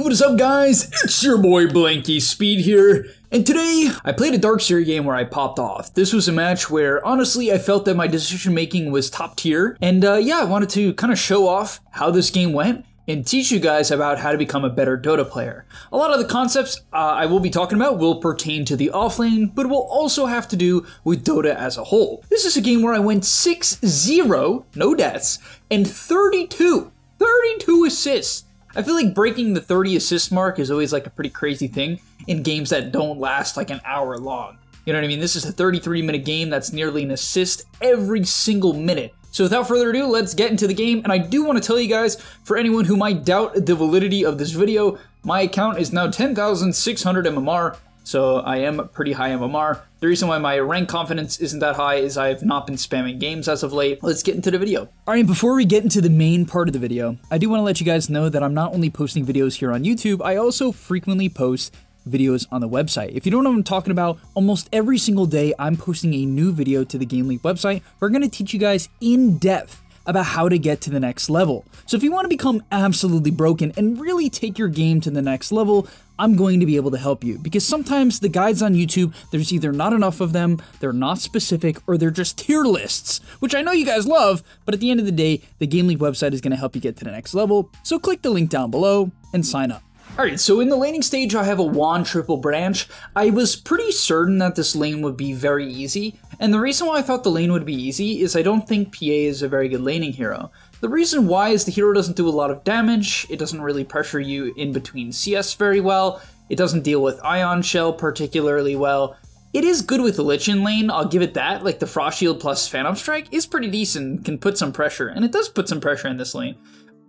What is up, guys? It's your boy Blanky Speed here, and today I played a Dark Seer game where I popped off. This was a match where honestly I felt that my decision making was top tier, and yeah, I wanted to kind of show off how this game went and teach you guys about how to become a better Dota player. A lot of the concepts I will be talking about will pertain to the offlane, but will also have to do with Dota as a whole. This is a game where I went 6-0, no deaths, and 32 assists. I feel like breaking the 30 assist mark is always like a pretty crazy thing in games that don't last like an hour long. You know what I mean? This is a 33-minute game that's nearly an assist every single minute. So without further ado, let's get into the game. And I do want to tell you guys, for anyone who might doubt the validity of this video, my account is now 10,600 MMR. So I am pretty high MMR. The reason why my rank confidence isn't that high is I've not been spamming games as of late. Let's get into the video. Alright, before we get into the main part of the video, I do want to let you guys know that I'm not only posting videos here on YouTube, I also frequently post videos on the website. If you don't know what I'm talking about, almost every single day I'm posting a new video to the GameLeap website. We're going to teach you guys in depth about how to get to the next level. So if you want to become absolutely broken and really take your game to the next level, I'm going to be able to help you, because sometimes the guides on YouTube, there's either not enough of them, they're not specific, or they're just tier lists, which I know you guys love, but at the end of the day, the GameLeap website is going to help you get to the next level. So click the link down below and sign up. Alright, so in the laning stage, I have a wand triple branch. I was pretty certain that this lane would be very easy, and the reason why I thought the lane would be easy is I don't think PA is a very good laning hero. The reason why is the hero doesn't do a lot of damage, it doesn't really pressure you in between CS very well, it doesn't deal with Ion Shell particularly well. It is good with the Lich in lane, I'll give it that, like the Frost Shield plus Phantom Strike is pretty decent, can put some pressure, and it does put some pressure in this lane.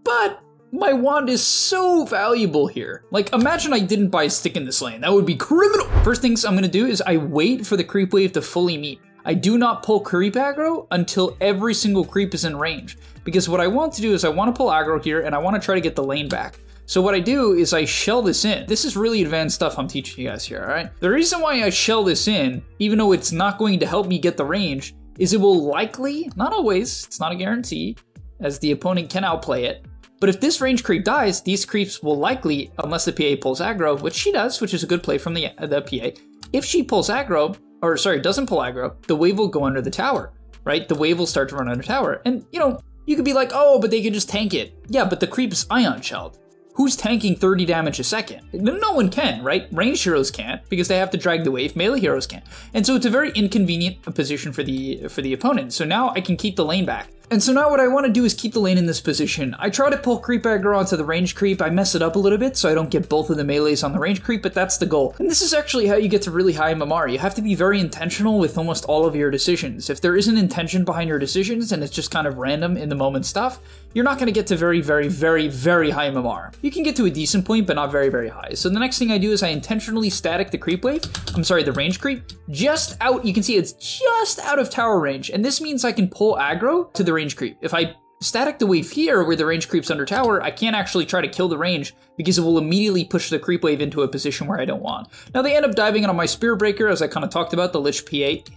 But my wand is so valuable here. Like, imagine I didn't buy a stick in this lane. That would be criminal. First things I'm gonna do is I wait for the creep wave to fully meet. I do not pull creep aggro until every single creep is in range. Because what I want to do is I want to pull aggro here and I want to try to get the lane back. So what I do is I shell this in. This is really advanced stuff I'm teaching you guys here, alright? The reason why I shell this in, even though it's not going to help me get the range, is it will likely, not always, it's not a guarantee, as the opponent can outplay it, but if this range creep dies, these creeps will likely, unless the PA pulls aggro, which she does, which is a good play from the PA, if she pulls aggro, or sorry, doesn't pull aggro, the wave will go under the tower, right? The wave will start to run under tower. And, you know, you could be like, oh, but they could just tank it. Yeah, but the creep is Ion Shelled. Who's tanking 30 damage a second? No one can, right? Ranged heroes can't, because they have to drag the wave. Melee heroes can't. And so it's a very inconvenient position for the opponent. So now I can keep the lane back. And so now what I want to do is keep the lane in this position. I try to pull creep aggro onto the range creep. I mess it up a little bit so I don't get both of the melees on the range creep, but that's the goal. And this is actually how you get to really high MMR. You have to be very intentional with almost all of your decisions. If there isn't intention behind your decisions and it's just kind of random in the moment stuff, you're not going to get to very high MMR. You can get to a decent point, but not very high. So the next thing I do is I intentionally static the creep wave. I'm sorry, the range creep. Just out, you can see it's just out of tower range. And this means I can pull aggro to the range creep. If I static the wave here where the range creep's under tower, I can't actually try to kill the range because it will immediately push the creep wave into a position where I don't want. Now they end up diving in on my Spear Breaker, as I kind of talked about. The Lich PA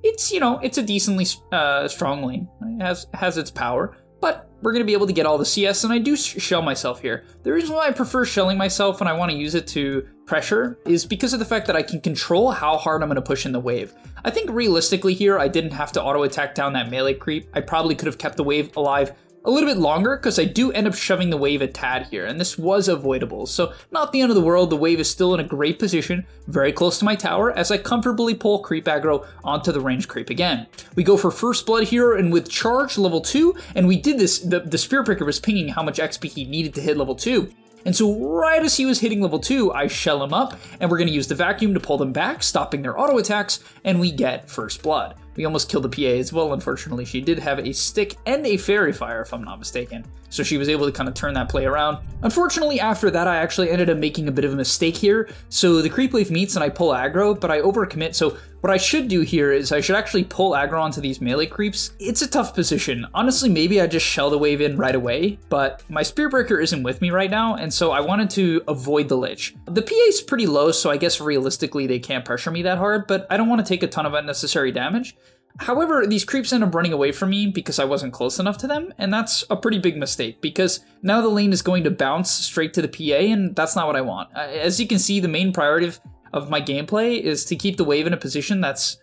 it's you know, it's a decently strong lane. It has its power. But we're going to be able to get all the CS, and I do shell myself here. The reason why I prefer shelling myself when I want to use it to pressure is because of the fact that I can control how hard I'm going to push in the wave. I think realistically here, I didn't have to auto-attack down that melee creep. I probably could have kept the wave alive a little bit longer, because I do end up shoving the wave a tad here, and this was avoidable. So not the end of the world, the wave is still in a great position, very close to my tower, as I comfortably pull creep aggro onto the range creep again. We go for first blood here, and with charge level 2, and we did this, the Spear Breaker was pinging how much XP he needed to hit level 2. And so right as he was hitting level 2, I shell him up, and we're going to use the vacuum to pull them back, stopping their auto attacks, and we get first blood. We almost killed the PA as well, unfortunately. She did have a stick and a fairy fire, if I'm not mistaken. So she was able to kind of turn that play around. Unfortunately, after that, I actually ended up making a bit of a mistake here. So the creep wave meets and I pull aggro, but I overcommit. So what I should do here is I should actually pull aggro onto these melee creeps. It's a tough position. Honestly, maybe I just shell the wave in right away, but my Spear Breaker isn't with me right now, and so I wanted to avoid the Lich. The PA is pretty low, so I guess realistically they can't pressure me that hard, but I don't want to take a ton of unnecessary damage. However, these creeps end up running away from me because I wasn't close enough to them, and that's a pretty big mistake because now the lane is going to bounce straight to the PA, and that's not what I want. As you can see, the main priority of my gameplay is to keep the wave in a position that's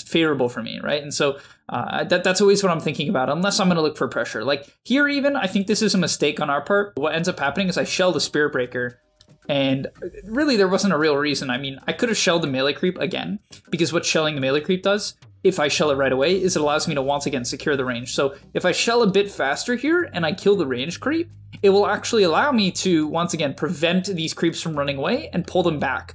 favorable for me, right? And so that's always what I'm thinking about, unless I'm going to look for pressure. Like here even, I think this is a mistake on our part. What ends up happening is I shell the Spirit Breaker, and really there wasn't a real reason. I mean, I could have shelled the melee creep again, because what shelling the melee creep does, if I shell it right away, is it allows me to once again secure the range. So if I shell a bit faster here and I kill the range creep, it will actually allow me to once again prevent these creeps from running away and pull them back.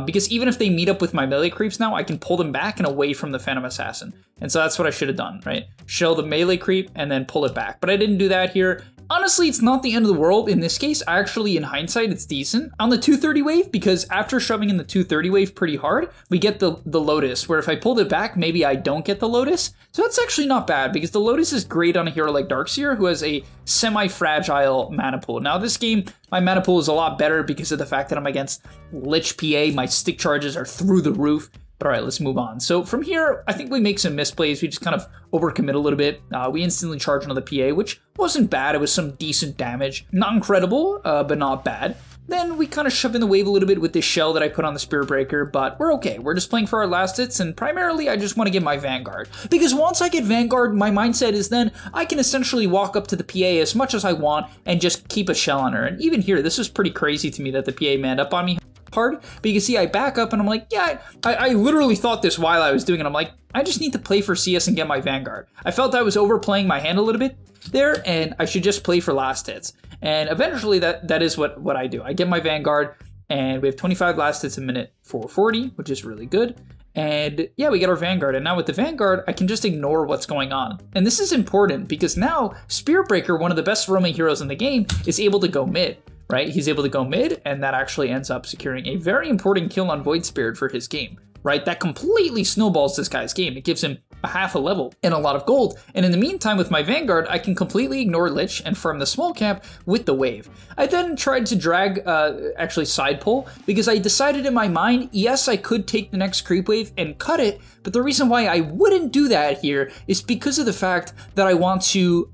Because even if they meet up with my melee creeps now, I can pull them back and away from the Phantom Assassin. And so that's what I should have done, right? Shell the melee creep and then pull it back. But I didn't do that here. Honestly, it's not the end of the world in this case. Actually, in hindsight, it's decent. On the 230 wave, because after shoving in the 230 wave pretty hard, we get the Lotus, where if I pulled it back, maybe I don't get the Lotus. So that's actually not bad, because the Lotus is great on a hero like Darkseer, who has a semi-fragile mana pool. Now, this game, my mana pool is a lot better because of the fact that I'm against Lich PA. My stick charges are through the roof. But all right, let's move on. So from here, I think we make some misplays. We just kind of overcommit a little bit. We instantly charge another PA, which wasn't bad. It was some decent damage. Not incredible, but not bad. Then we kind of shove in the wave a little bit with this shell that I put on the Spirit Breaker, but we're okay. We're just playing for our last hits, and primarily I just want to get my Vanguard. Because once I get Vanguard, my mindset is then I can essentially walk up to the PA as much as I want and just keep a shell on her. And even here, this was pretty crazy to me that the PA manned up on me hard, but you can see I back up and I'm like, yeah, I literally thought this while I was doing it. I'm like, I just need to play for CS and get my Vanguard. I felt I was overplaying my hand a little bit there, and I should just play for last hits. And eventually that is what I do. I get my Vanguard, and we have 25 last hits a minute 440, which is really good. And yeah, we get our Vanguard, and now with the Vanguard, I can just ignore what's going on. And this is important because now Spirit Breaker, one of the best roaming heroes in the game, is able to go mid. Right? He's able to go mid, and that actually ends up securing a very important kill on Void Spirit for his game, right? That completely snowballs this guy's game. It gives him a half a level and a lot of gold. And in the meantime, with my Vanguard, I can completely ignore Lich and farm the small camp with the wave. I then tried to drag, actually side pull, because I decided in my mind, yes, I could take the next creep wave and cut it, but the reason why I wouldn't do that here is because of the fact that I want to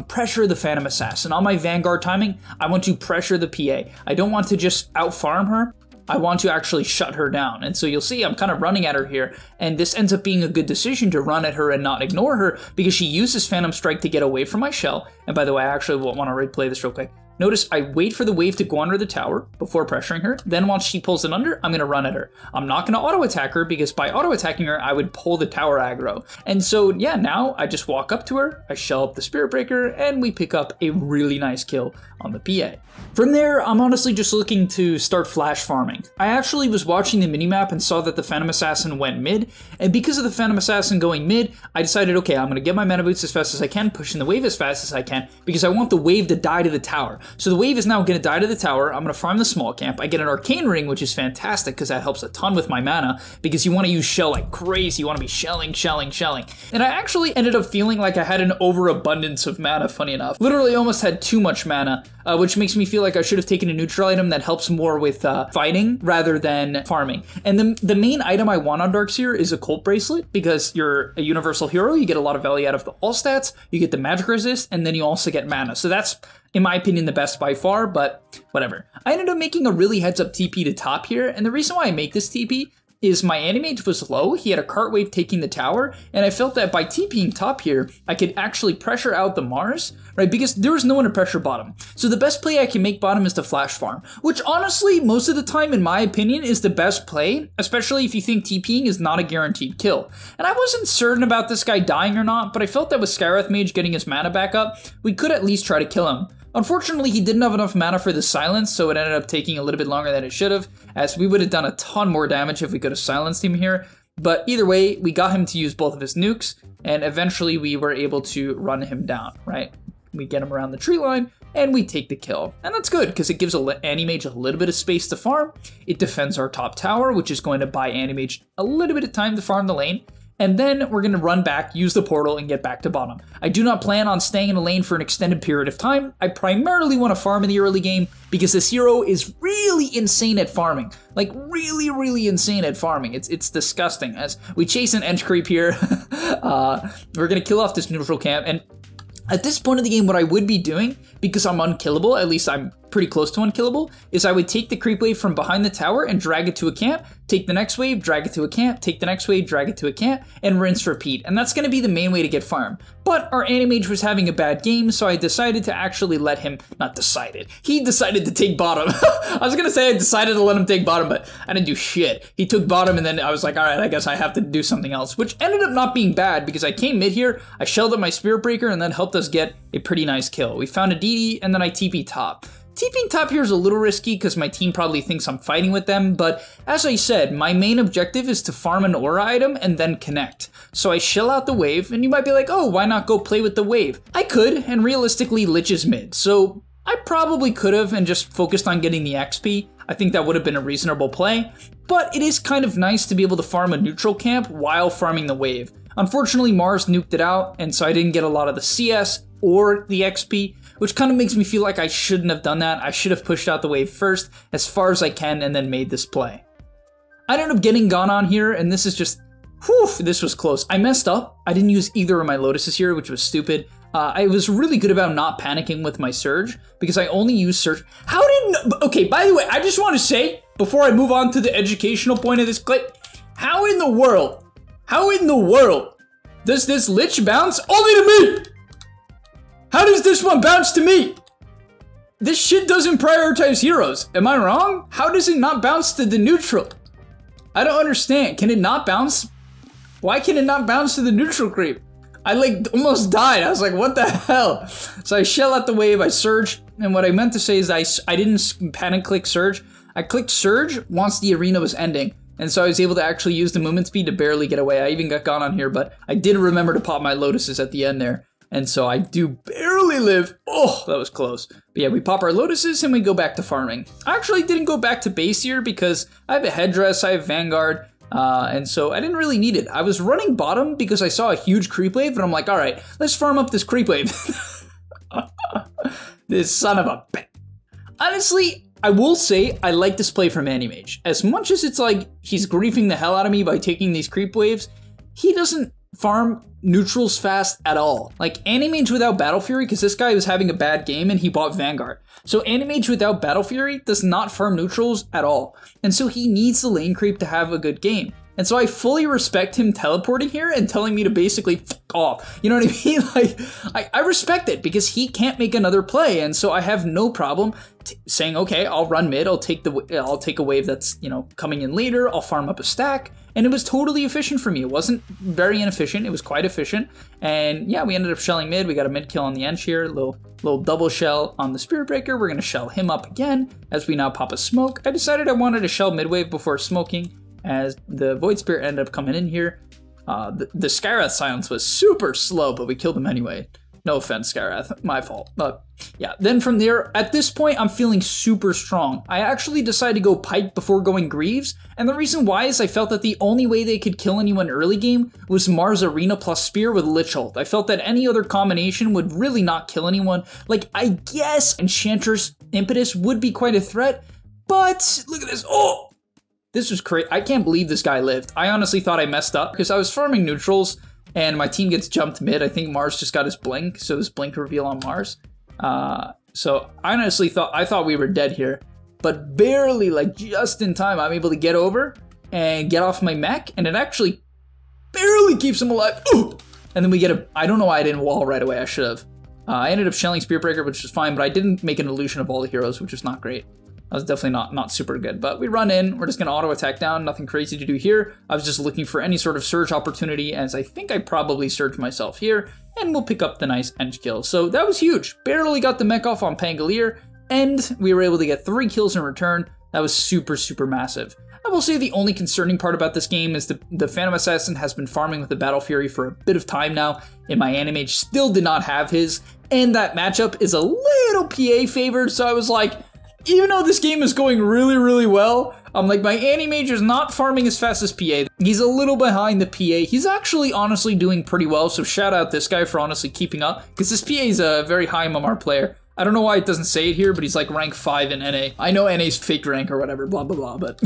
pressure the Phantom Assassin. On my Vanguard timing, I want to pressure the PA. I don't want to just out-farm her. I want to actually shut her down. And so you'll see I'm kind of running at her here, and this ends up being a good decision to run at her and not ignore her because she uses Phantom Strike to get away from my shell. And by the way, I actually want to replay this real quick. Notice I wait for the wave to go under the tower before pressuring her. Then once she pulls it under, I'm going to run at her. I'm not going to auto-attack her because by auto-attacking her, I would pull the tower aggro. And so, yeah, now I just walk up to her, I shell up the Spirit Breaker, and we pick up a really nice kill on the PA. From there, I'm honestly just looking to start flash farming. I actually was watching the minimap and saw that the Phantom Assassin went mid, and because of the Phantom Assassin going mid, I decided, okay, I'm going to get my mana boots as fast as I can, pushing the wave as fast as I can, because I want the wave to die to the tower. So the wave is now going to die to the tower. I'm going to farm the small camp. I get an Arcane Ring, which is fantastic because that helps a ton with my mana, because you want to use shell like crazy. You want to be shelling. And I actually ended up feeling like I had an overabundance of mana, funny enough. Literally almost had too much mana, which makes me feel like I should have taken a neutral item that helps more with fighting rather than farming. And the main item I want on Darkseer is a Cult Bracelet, because you're a universal hero. You get a lot of value out of the all stats, you get the magic resist, and then you also get mana. So that's, in my opinion, the best by far, but whatever. I ended up making a really heads-up TP to top here, and the reason why I make this TP is my Animage was low, he had a cart wave taking the tower, and I felt that by TPing top here, I could actually pressure out the Mars, right? Because there was no one to pressure bottom. So the best play I can make bottom is to flash farm, which honestly, most of the time, in my opinion, is the best play, especially if you think TPing is not a guaranteed kill. And I wasn't certain about this guy dying or not, but I felt that with Skywrath Mage getting his mana back up, we could at least try to kill him. Unfortunately, he didn't have enough mana for the silence, so it ended up taking a little bit longer than it should have, as we would have done a ton more damage if we could have silenced him here. But either way, we got him to use both of his nukes, and eventually we were able to run him down, right? We get him around the tree line, and we take the kill. And that's good, because it gives Animage a little bit of space to farm. It defends our top tower, which is going to buy Animage a little bit of time to farm the lane. and then we're going to run back, use the portal, and get back to bottom. I do not plan on staying in a lane for an extended period of time. I primarily want to farm in the early game because this hero is really insane at farming. Like, really, really insane at farming. It's disgusting. As we chase an edge creep here, we're going to kill off this neutral camp, and at this point of the game, what I would be doing, because I'm unkillable, at least I'm pretty close to unkillable, is I would take the creep wave from behind the tower and drag it to a camp, take the next wave, drag it to a camp, take the next wave, drag it to a camp, and rinse repeat. And that's going to be the main way to get farm. But our Animage was having a bad game, so I decided to actually let him, he decided to take bottom. I was going to say I decided to let him take bottom, but I didn't do shit. He took bottom, and then I was like, all right, I guess I have to do something else, which ended up not being bad because I came mid here, I shelled up my Spirit Breaker, and that helped us get a pretty nice kill. We found a DD, and then I TP top. TPing top here is a little risky because my team probably thinks I'm fighting with them, but as I said, my main objective is to farm an aura item and then connect. So I shell out the wave, and you might be like, oh, why not go play with the wave? I could, and realistically, Lich is mid, so I probably could have and just focused on getting the XP. I think that would have been a reasonable play, but it is kind of nice to be able to farm a neutral camp while farming the wave. Unfortunately, Mars nuked it out, and so I didn't get a lot of the CS or the XP, which kind of makes me feel like I shouldn't have done that. I should have pushed out the wave first as far as I can and then made this play. I ended up getting gone on here, and this is just, whew, this was close. I messed up. I didn't use either of my Lotuses here, which was stupid. I was really good about not panicking with my Surge because I only used Surge. Okay, by the way, I just want to say, before I move on to the educational point of this clip, how in the world does this Lich bounce only to me? How does this one bounce to me? This shit doesn't prioritize heroes. Am I wrong? How does it not bounce to the neutral? I don't understand. Can it not bounce? Why can it not bounce to the neutral creep? I like almost died. I was like, what the hell? So I shell out the wave, I surge, and what I meant to say is I didn't panic click surge. I clicked surge once the arena was ending. And so I was able to actually use the movement speed to barely get away. I even got gone on here, but I did remember to pop my Lotuses at the end there. And so I do barely live. Oh, that was close. But yeah, we pop our Lotuses and we go back to farming. I actually didn't go back to base here because I have a headdress, I have Vanguard, and so I didn't really need it. I was running bottom because I saw a huge creep wave, and I'm like, all right, let's farm up this creep wave. This son of a bitch. Honestly, I will say I like this play from Animage. As much as it's like he's griefing the hell out of me by taking these creep waves, he doesn't farm neutrals fast at all. Like Animage without Battle Fury, because this guy was having a bad game and he bought Vanguard. So Animage without Battle Fury does not farm neutrals at all. And so he needs the lane creep to have a good game. And so I fully respect him teleporting here and telling me to basically fuck off. You know what I mean? Like, I respect it because he can't make another play. And so I have no problem saying, okay, I'll run mid. I'll take a wave that's, you know, coming in later. I'll farm up a stack. And it was totally efficient for me. It wasn't very inefficient. It was quite efficient. And yeah, we ended up shelling mid. We got a mid kill on the edge here. Little double shell on the Spirit Breaker. We're going to shell him up again as we now pop a smoke. I decided I wanted to shell mid wave before smoking, as the Void Spirit ended up coming in here. The Skywrath silence was super slow, but we killed him anyway. No offense, Skywrath, my fault. But yeah, then from there, at this point, I'm feeling super strong. I actually decided to go Pike before going Greaves, and the reason why is I felt that the only way they could kill anyone early game was Mars Arena plus Spear with Lich ult. I felt that any other combination would really not kill anyone. Like, I guess Enchantress Impetus would be quite a threat, but look at this. Oh! This was crazy. I can't believe this guy lived. I honestly thought I messed up because I was farming neutrals and my team gets jumped mid. I think Mars just got his blink, so his blink reveal on Mars. So I honestly thought we were dead here, but barely, like just in time, I'm able to get over and get off my mech, and it actually barely keeps him alive. Ooh! And then we get a, I don't know why I didn't wall right away. I should have. I ended up shelling Spirit Breaker, which was fine, but I didn't make an illusion of all the heroes, which was not great. That was definitely not super good, but we run in, we're just gonna auto attack down, nothing crazy to do here. I was just looking for any sort of surge opportunity, as I think I probably surged myself here, and we'll pick up the nice edge kill. So that was huge. Barely got the mech off on Pangolier, and we were able to get 3 kills in return. That was super massive. I will say the only concerning part about this game is the Phantom Assassin has been farming with the Battle Fury for a bit of time now, and my Animage still did not have his, and that matchup is a little PA favored, so I was like, even though this game is going really well, I'm like, my anti-mage is not farming as fast as PA. He's a little behind the PA. He's actually honestly doing pretty well, so shout out this guy for honestly keeping up, because this PA is a very high MMR player. I don't know why it doesn't say it here, but he's like rank 5 in NA. I know NA's fake rank or whatever, blah, blah, blah, but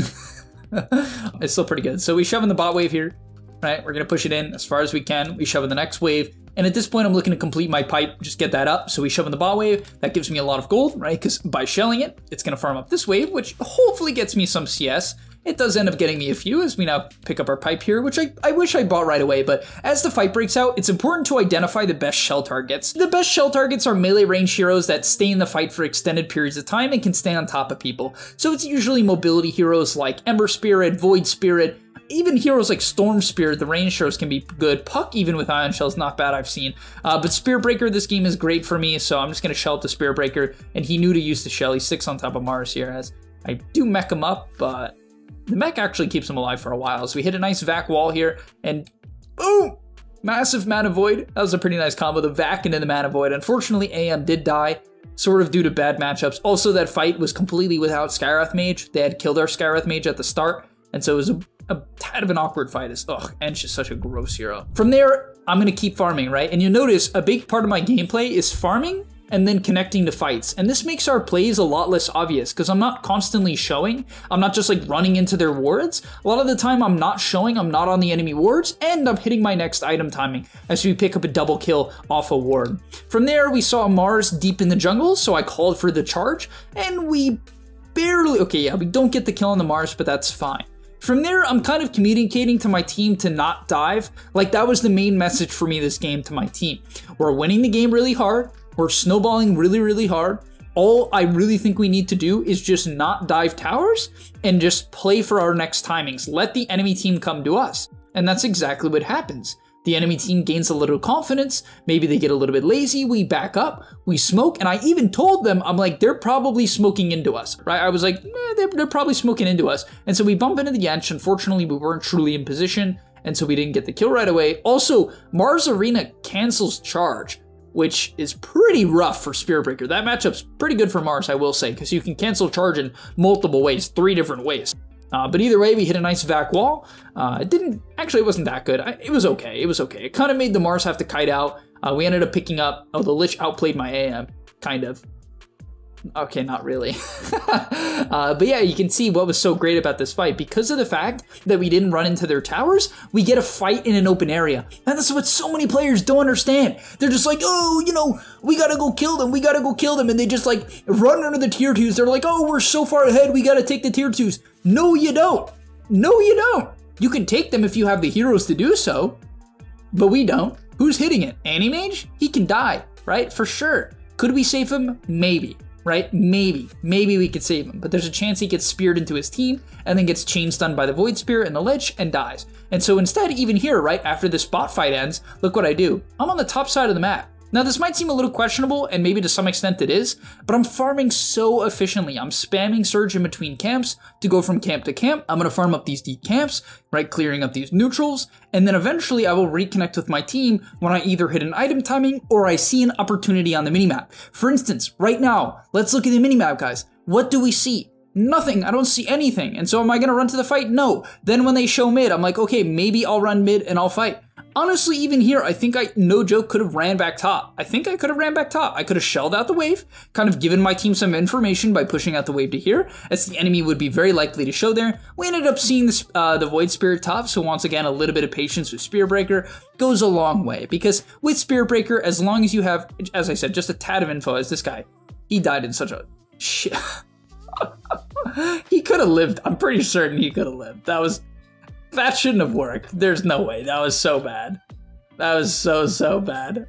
it's still pretty good. So we shove in the bot wave here, right? We're gonna push it in as far as we can. We shove in the next wave. And at this point, I'm looking to complete my pipe, just get that up. So we shove in the bot wave. That gives me a lot of gold, right? Because by shelling it, it's going to farm up this wave, which hopefully gets me some CS. It does end up getting me a few as we now pick up our pipe here, which I wish I bought right away. But as the fight breaks out, it's important to identify the best shell targets. The best shell targets are melee range heroes that stay in the fight for extended periods of time and can stay on top of people. So it's usually mobility heroes like Ember Spirit, Void Spirit, even heroes like Storm Spirit, the range heroes can be good. Puck, even with Ion Shell, is not bad, I've seen. But Spear Breaker, this game is great for me, so I'm just going to shell up the Spear Breaker. And he knew to use the shell. He's 6 on top of Mars here, as I do mech him up, but the mech actually keeps him alive for a while. So we hit a nice vac wall here, and boom! Massive Mana Void. That was a pretty nice combo, the vac into the Mana Void. Unfortunately, AM did die, sort of due to bad matchups. Also, that fight was completely without Skywrath Mage. They had killed our Skywrath Mage at the start, and so it was a tad of an awkward fight. Ench is such a gross hero. From there, I'm gonna keep farming, right? And you'll notice a big part of my gameplay is farming and then connecting to fights. And this makes our plays a lot less obvious because I'm not constantly showing. I'm not just like running into their wards. A lot of the time I'm not showing, I'm not on the enemy wards, and I'm hitting my next item timing as we pick up a double kill off a ward. From there, we saw Mars deep in the jungle, so I called for the charge, and we barely, okay, yeah, we don't get the kill on the Mars, but that's fine. From there, I'm kind of communicating to my team to not dive. Like, that was the main message for me this game to my team. We're winning the game really hard. We're snowballing really, really hard. All I really think we need to do is just not dive towers and just play for our next timings. Let the enemy team come to us. And that's exactly what happens. The enemy team gains a little confidence, maybe they get a little bit lazy, we back up, we smoke, and I even told them, I'm like, they're probably smoking into us, right? I was like, they're probably smoking into us. And so we bump into the Yench. Unfortunately, we weren't truly in position, and so we didn't get the kill right away. Also, Mars Arena cancels charge, which is pretty rough for Spear Breaker. That matchup's pretty good for Mars, I will say, because you can cancel charge in multiple ways, 3 different ways. But either way, we hit a nice vac wall. It wasn't that good. It was okay. It kind of made the Mars have to kite out. We ended up picking up, the Lich outplayed my AM, kind of. Okay, not really. But yeah, you can see what was so great about this fight. Because of the fact that we didn't run into their towers, we get a fight in an open area. And that's what so many players don't understand. They're just like, oh, you know, we gotta go kill them. And they just like run under the tier 2s. They're like, oh, we're so far ahead, we gotta take the tier 2s. No, you don't. No, you don't. You can take them if you have the heroes to do so, but we don't. Who's hitting it? Anti-Mage? He can die, right? For sure. Could we save him? Maybe. Right? Maybe we could save him, but there's a chance he gets speared into his team and then gets chain stunned by the Void Spirit and the Lich and dies. And so instead, even here, right after this bot fight ends, look what I do. I'm on the top side of the map. Now, this might seem a little questionable, and maybe to some extent it is, but I'm farming so efficiently. I'm spamming Surge in between camps to go from camp to camp. I'm going to farm up these deep camps, right, clearing up these neutrals, and then eventually I will reconnect with my team when I either hit an item timing or I see an opportunity on the minimap. For instance, right now, let's look at the minimap, guys. What do we see? Nothing. I don't see anything. And so am I going to run to the fight? No. Then when they show mid, I'm like, okay, maybe I'll run mid and I'll fight. Honestly, even here, I think I, no joke, could have ran back top. I could have shelled out the wave, kind of given my team some information by pushing out the wave to here, as the enemy would be very likely to show there. We ended up seeing this, the Void Spirit top, so once again, a little bit of patience with Spear Breaker goes a long way, because with Spear Breaker, as long as you have, as I said, just a tad of info, as this guy, he died in such a shit. He could have lived. I'm pretty certain he could have lived. That shouldn't have worked. There's no way. That was so bad. That was so bad.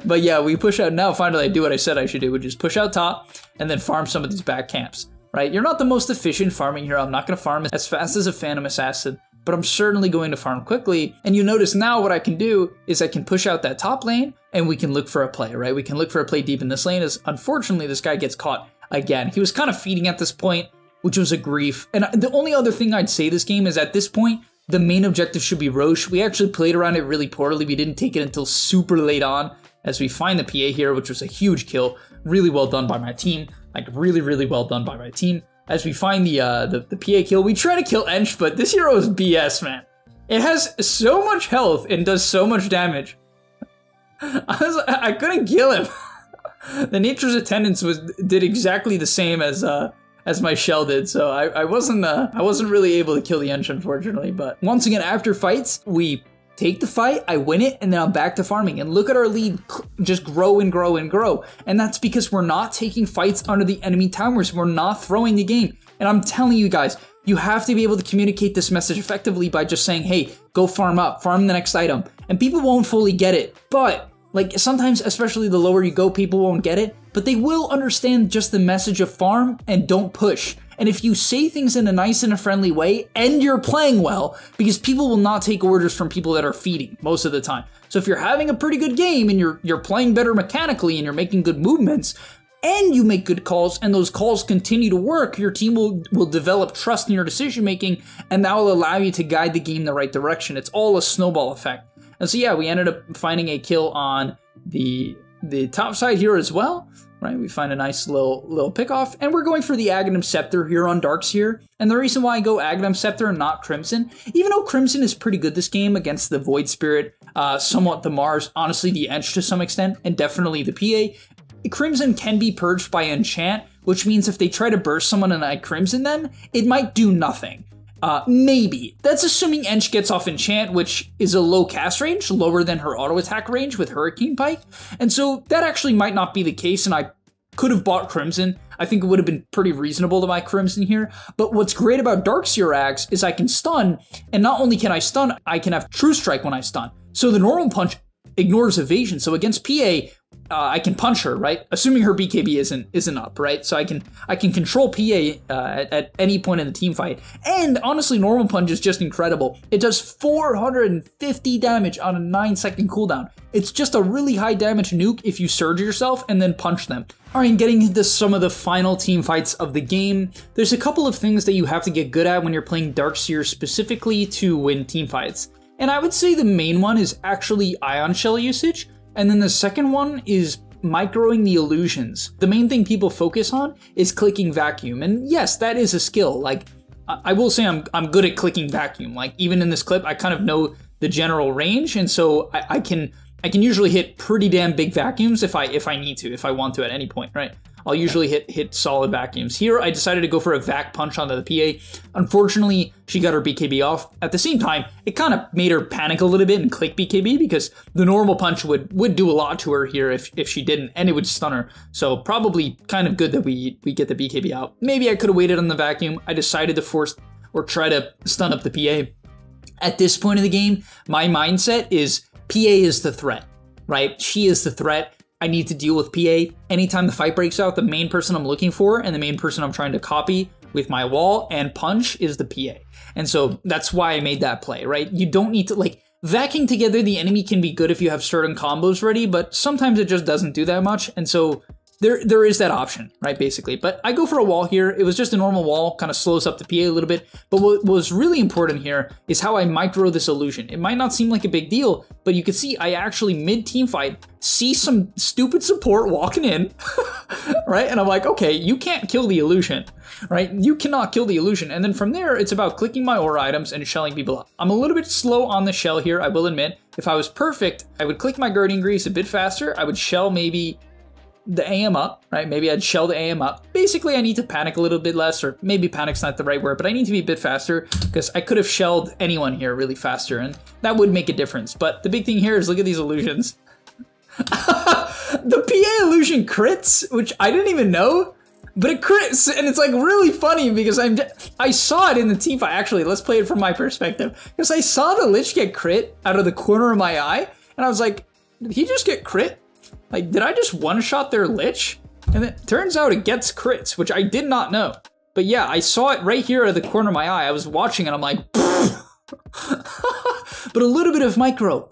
But yeah, we push out now. Finally, I do what I said I should do, which is push out top and then farm some of these back camps, right? You're not the most efficient farming hero. I'm not going to farm as fast as a Phantom Assassin, but I'm certainly going to farm quickly. And you notice now what I can do is I can push out that top lane and we can look for a play, right? We can look for a play deep in this lane, as unfortunately this guy gets caught again. He was kind of feeding at this point, which was a grief. And the only other thing I'd say this game is at this point, the main objective should be Roche. We actually played around it really poorly. We didn't take it until super late on as we find the PA here, which was a huge kill. Really well done by my team. Like really, really well done by my team. as we find the PA kill. We try to kill Ench, but this hero is BS, man. It has so much health and does so much damage. I couldn't kill him. The Nature's Attendance did exactly the same as my shell did, so I wasn't really able to kill the Ench, unfortunately. But once again, after fights, we take the fight, I win it, and then I'm back to farming. And look at our lead just grow and grow and grow. And that's because we're not taking fights under the enemy towers. We're not throwing the game. And I'm telling you guys, you have to be able to communicate this message effectively by just saying, hey, go farm up, farm the next item. And people won't fully get it. But like sometimes, especially the lower you go, people won't get it. But they will understand just the message of farm and don't push. And if you say things in a nice and a friendly way, and you're playing well, because people will not take orders from people that are feeding most of the time. So if you're having a pretty good game and you're playing better mechanically and you're making good movements, and you make good calls, and those calls continue to work, your team will develop trust in your decision making, and that will allow you to guide the game in the right direction. It's all a snowball effect. And so yeah, we ended up finding a kill on the top side here as well. Right, we find a nice little pick off, and we're going for the Aghanim Scepter here on Darkseer. And the reason why I go Aghanim Scepter and not Crimson, even though Crimson is pretty good this game against the Void Spirit, somewhat the Mars, honestly the Ench to some extent, and definitely the PA, Crimson can be purged by Enchant, which means if they try to burst someone and I Crimson them, it might do nothing. Maybe. That's assuming Ench gets off Enchant, which is a low cast range, lower than her auto attack range with Hurricane Pike. And so that actually might not be the case, and I could have bought Crimson. I think it would have been pretty reasonable to buy Crimson here. But what's great about Darkseer Axe is I can stun, and not only can I stun, I can have True Strike when I stun. So the normal punch ignores evasion. So against PA, I can punch her, right? Assuming her BKB isn't up, right? So I can control PA at any point in the team fight. And honestly, normal punch is just incredible. It does 450 damage on a 9-second cooldown. It's just a really high damage nuke if you surge yourself and then punch them. All right, and getting into some of the final team fights of the game, there's a couple of things that you have to get good at when you're playing Darkseer specifically to win team fights. And I would say the main one is actually Ion Shell usage. And then the second one is microing the illusions. The main thing people focus on is clicking vacuum. And yes, that is a skill. Like, I will say I'm good at clicking vacuum. Like, even in this clip, I kind of know the general range. And so I can usually hit pretty damn big vacuums if I need to, if I want to at any point, right? I'll usually hit solid vacuums. Here, I decided to go for a vac punch onto the PA. Unfortunately, she got her BKB off. At the same time, it kind of made her panic a little bit and click BKB because the normal punch would do a lot to her here if she didn't, and it would stun her. So probably kind of good that we get the BKB out. Maybe I could have waited on the vacuum. I decided to force or try to stun up the PA. At this point of the game, my mindset is PA is the threat, right? She is the threat. I need to deal with PA. Anytime the fight breaks out, the main person I'm looking for and the main person I'm trying to copy with my wall and punch is the PA. And so that's why I made that play, right? You don't need to, like, vacuuming together the enemy can be good if you have certain combos ready, but sometimes it just doesn't do that much. And so there is that option, right, basically. But I go for a wall here. It was just a normal wall, kind of slows up the PA a little bit. But what was really important here is how I micro this illusion. It might not seem like a big deal, but you can see I actually mid-team fight see some stupid support walking in, right? And I'm like, okay, you can't kill the illusion, right? You cannot kill the illusion. And then from there, it's about clicking my aura items and shelling people up. I'm a little bit slow on the shell here, I will admit. If I was perfect, I would click my Guardian Grease a bit faster. I would shell maybe the AM up, right? Maybe I'd shell the AM up. Basically, I need to panic a little bit less, or maybe panic's not the right word, but I need to be a bit faster because I could have shelled anyone here really faster, and that would make a difference. But the big thing here is look at these illusions. The PA illusion crits, which I didn't even know, but it crits, and it's like really funny because I saw it in the team fight. Actually, let's play it from my perspective, because I saw the Lich get crit out of the corner of my eye, and I was like, did he just get crit? Like, did I just one-shot their Lich? And it turns out it gets crits, which I did not know. But yeah, I saw it right here at the corner of my eye. I was watching and I'm like, but a little bit of micro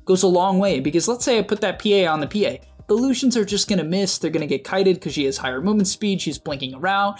goes a long way, because let's say I put that PA on the PA. The illusions are just gonna miss. They're gonna get kited because she has higher movement speed. She's blinking around.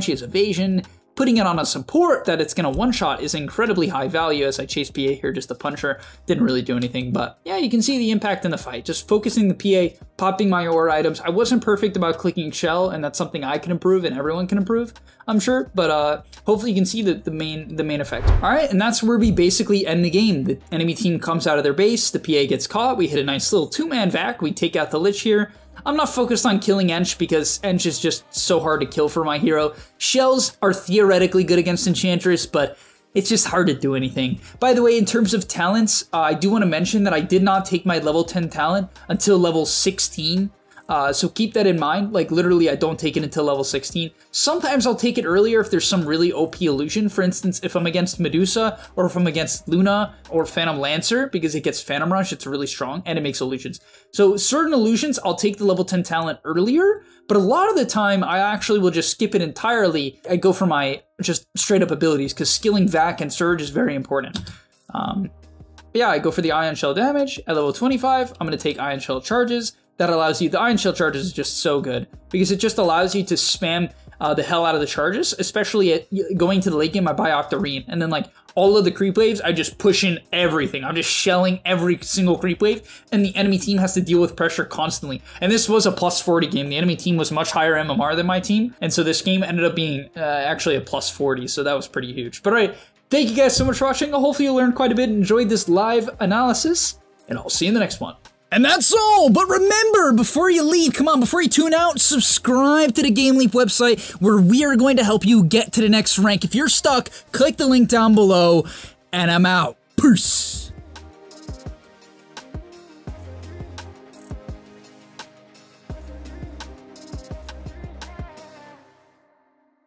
She has evasion. putting it on a support that it's going to one-shot is incredibly high value. As I chase PA here, just a puncher, didn't really do anything, but yeah, you can see the impact in the fight. Just focusing the PA, popping my aura items. I wasn't perfect about clicking shell, and that's something I can improve and everyone can improve, I'm sure, but hopefully you can see the main effect. All right, and that's where we basically end the game. The enemy team comes out of their base, the PA gets caught, we hit a nice little 2-man vac, we take out the Lich here. I'm not focused on killing Ench because Ench is just so hard to kill for my hero. Shells are theoretically good against Enchantress, but it's just hard to do anything. By the way, in terms of talents, I do want to mention that I did not take my level 10 talent until level 16. So keep that in mind. Like literally, I don't take it until level 16. Sometimes I'll take it earlier if there's some really OP illusion. For instance, if I'm against Medusa or if I'm against Luna or Phantom Lancer, because it gets Phantom Rush, it's really strong and it makes illusions. So certain illusions, I'll take the level 10 talent earlier, but a lot of the time I actually will just skip it entirely. I go for my just straight up abilities because skilling Vac and Surge is very important. Yeah, I go for the Ion Shell damage. At level 25, I'm going to take Ion Shell charges. That allows you, the Ion Shell charges is just so good because it just allows you to spam the hell out of the charges, especially at going to the late game. I buy Octarine, and then like all of the creep waves, I just push in everything. I'm just shelling every single creep wave, and the enemy team has to deal with pressure constantly. And this was a plus 40 game. The enemy team was much higher MMR than my team, and so this game ended up being actually a plus 40, so that was pretty huge. But all right, thank you guys so much for watching. Hopefully you learned quite a bit and enjoyed this live analysis, and I'll see you in the next one. And that's all, but remember, before you leave, come on, before you tune out, subscribe to the GameLeap website where we are going to help you get to the next rank. If you're stuck, click the link down below, and I'm out. Peace.